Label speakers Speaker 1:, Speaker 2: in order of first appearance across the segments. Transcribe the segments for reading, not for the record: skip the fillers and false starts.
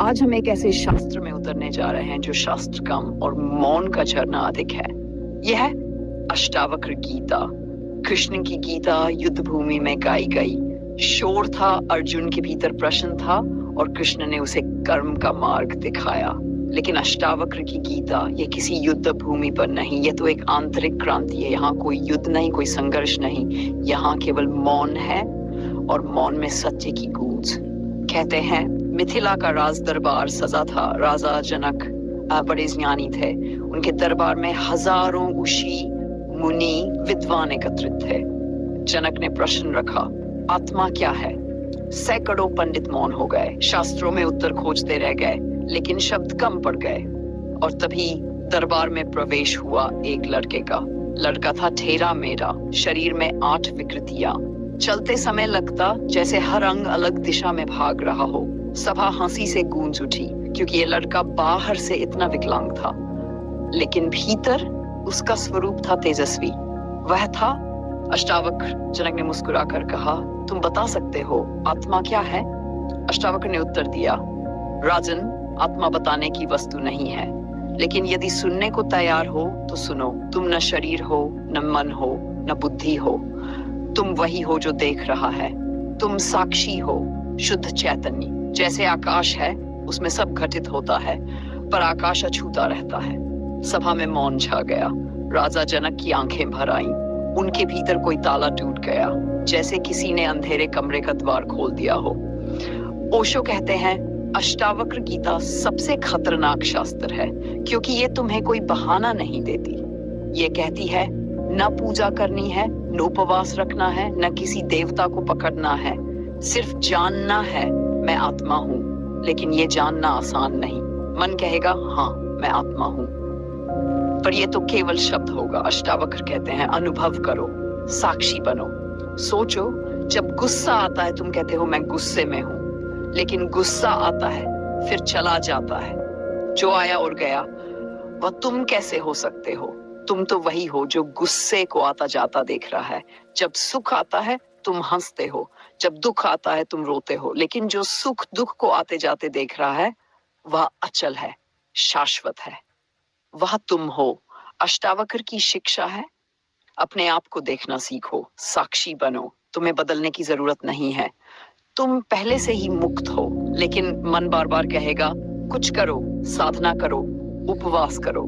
Speaker 1: आज हम एक ऐसे शास्त्र में उतरने जा रहे हैं जो शास्त्र कम और मौन का झरना अधिक है। यह है अष्टावक्र गीता। कृष्ण की गीता युद्ध भूमि में गाई गई। शोर था, अर्जुन के भीतर प्रश्न था और कृष्ण ने उसे कर्म का मार्ग दिखाया। लेकिन अष्टावक्र की गीता ये किसी युद्ध भूमि पर नहीं, ये तो एक आंतरिक क्रांति है। यहाँ कोई युद्ध नहीं, कोई संघर्ष नहीं, यहाँ केवल मौन है और मौन में सत्य की गूंज। कहते हैं मिथिला का राज दरबार सजा था। राजा जनक बड़े ज्ञानी थे। उनके दरबार में हजारों ऋषि मुनि विद्वान एकत्रित थे। जनक ने प्रश्न रखा, आत्मा क्या है? सैकड़ों पंडित मौन हो गए, शास्त्रों में उत्तर खोजते रह गए, लेकिन शब्द कम पड़ गए। और तभी दरबार में प्रवेश हुआ एक लड़के का। लड़का था ठेरा मेरा, शरीर में 8 विकृतियां। चलते समय लगता जैसे हर अंग अलग दिशा में भाग रहा हो। सभा हंसी से गूंज उठी, क्योंकि ये लड़का बाहर से इतना विकलांग था, लेकिन भीतर उसका स्वरूप था तेजस्वी। वह था अष्टावक्र। जनक ने मुस्कुराकर कहा, तुम बता सकते हो आत्मा क्या है? अष्टावक्र ने उत्तर दिया, राजन, आत्मा बताने की वस्तु नहीं है, लेकिन यदि सुनने को तैयार हो तो सुनो। तुम न शरीर हो, न मन हो, न बुद्धि हो। तुम वही हो जो देख रहा है। तुम साक्षी हो, शुद्ध चैतन्य। जैसे आकाश है, उसमें सब घटित होता है, पर आकाश अछूता रहता है। सभा में मौन छा गया। राजा जनक की आंखें भर आईं। उनके भीतर कोई ताला टूट गया, जैसे किसी ने अंधेरे कमरे का द्वार खोल दिया हो। ओशो कहते हैं अष्टावक्र गीता सबसे खतरनाक शास्त्र है, क्योंकि ये तुम्हें कोई बहाना नहीं देती। ये कहती है न पूजा करनी है, न उपवास रखना है, न किसी देवता को पकड़ना है। सिर्फ जानना है मैं आत्मा हूं, लेकिन ये जानना आसान नहीं। मन कहेगा हाँ मैं आत्मा हूं, पर ये तो केवल शब्द होगा। अष्टावक्र कहते हैं अनुभव करो, साक्षी बनो। सोचो, जब गुस्सा आता है तुम कहते हो मैं गुस्से में हूं, लेकिन गुस्सा आता है फिर चला जाता है। जो आया और गया वह तुम कैसे हो सकते हो? तुम तो वही हो जो गुस्से को आता जाता देख रहा है। जब सुख आता है तुम हंसते हो, जब दुख आता है तुम रोते हो, लेकिन जो सुख दुख को आते जाते देख रहा है वह अचल है, शाश्वत है। वह तुम हो। अष्टावक्र की शिक्षा है अपने आप को देखना सीखो, साक्षी बनो। तुम्हें बदलने की जरूरत नहीं है, तुम पहले से ही मुक्त हो। लेकिन मन बार बार कहेगा कुछ करो, साधना करो, उपवास करो।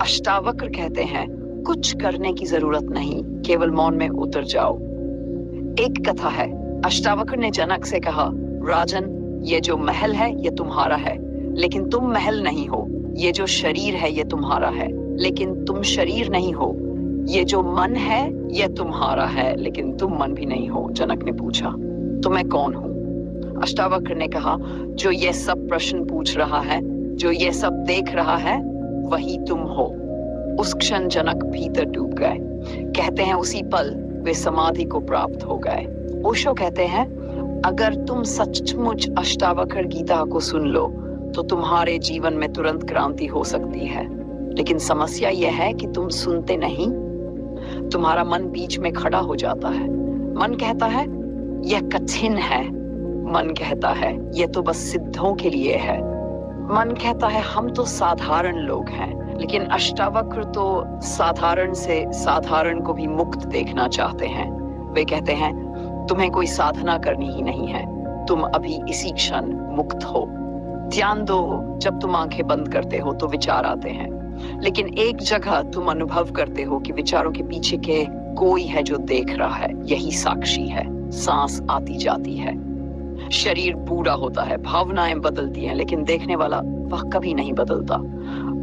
Speaker 1: अष्टावक्र कहते हैं कुछ करने की जरूरत नहीं, केवल मौन में उतर जाओ। एक कथा है, अष्टावक्र ने जनक से कहा, राजन, ये जो महल है ये तुम्हारा है, लेकिन तुम महल नहीं हो। ये जो शरीर है ये तुम्हारा है, लेकिन तुम शरीर नहीं हो। ये जो मन है ये तुम्हारा है, लेकिन तुम मन भी नहीं हो। जनक ने पूछा, तो मैं कौन हूं? अष्टावक्र ने कहा, जो ये सब प्रश्न पूछ रहा है, जो ये सब देख रहा है, वही तुम हो। उस क्षण जनक भीतर डूब गए। कहते हैं उसी पल वे समाधि को प्राप्त हो गए। ओशो कहते हैं अगर तुम सचमुच अष्टावक्र गीता को सुन लो तो तुम्हारे जीवन में तुरंत क्रांति हो सकती है। लेकिन समस्या यह है कि तुम सुनते नहीं। तुम्हारा मन बीच में खड़ा हो जाता है। मन कहता है यह कठिन है, मन कहता है यह तो बस सिद्धों के लिए है, मन कहता है हम तो साधारण लोग हैं। लेकिन अष्टावक्र तो साधारण से साधारण को भी मुक्त देखना चाहते हैं। वे कहते हैं तुम्हें कोई साधना करनी ही नहीं है, तुम अभी इसी क्षण मुक्त हो। ध्यान दो, जब तुम आंखें बंद करते हो तो विचार आते हैं, लेकिन एक जगह तुम अनुभव करते हो कि विचारों के पीछे के कोई है जो देख रहा है। यही साक्षी है। सांस आती जाती है, शरीर बूढ़ा होता है, भावनाएं बदलती हैं, लेकिन देखने वाला वह कभी नहीं बदलता।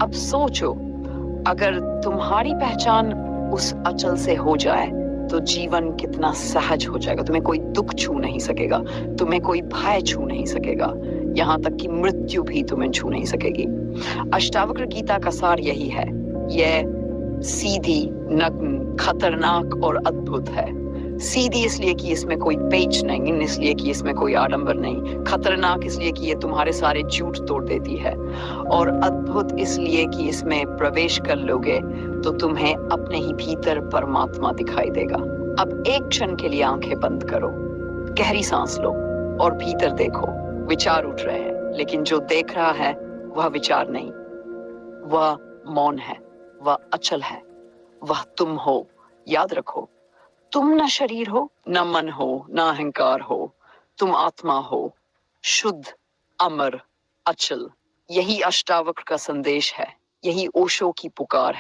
Speaker 1: अब सोचो, अगर तुम्हारी पहचान उस अचल से हो जाए तो जीवन कितना सहज हो जाएगा। तुम्हें कोई दुख छू नहीं सकेगा, तुम्हें कोई भय छू नहीं सकेगा, यहाँ तक कि मृत्यु भी तुम्हें छू नहीं सकेगी। अष्टावक्र गीता का सार यही है। यह सीधी, नग्न, खतरनाक और अद्भुत है। सीधी इसलिए कि इसमें कोई पेच नहीं, इसलिए कि इसमें कोई आडंबर नहीं। खतरनाक इसलिए कि ये तुम्हारे सारे झूठ तोड़ देती है, और अद्भुत इसलिए कि इसमें प्रवेश कर लोगे तो तुम्हें अपने ही भीतर परमात्मा दिखाई देगा। अब एक क्षण के लिए आंखें बंद करो, गहरी सांस लो और भीतर देखो। विचार उठ रहे हैं, लेकिन जो देख रहा है वह विचार नहीं, वह मौन है, वह अचल है, वह तुम हो। याद रखो, तुम न शरीर हो, न मन हो, न अहंकार हो, तुम आत्मा हो, शुद्ध, अमर, अचल। यही अष्टावक्र का संदेश है, यही ओशो की पुकार है।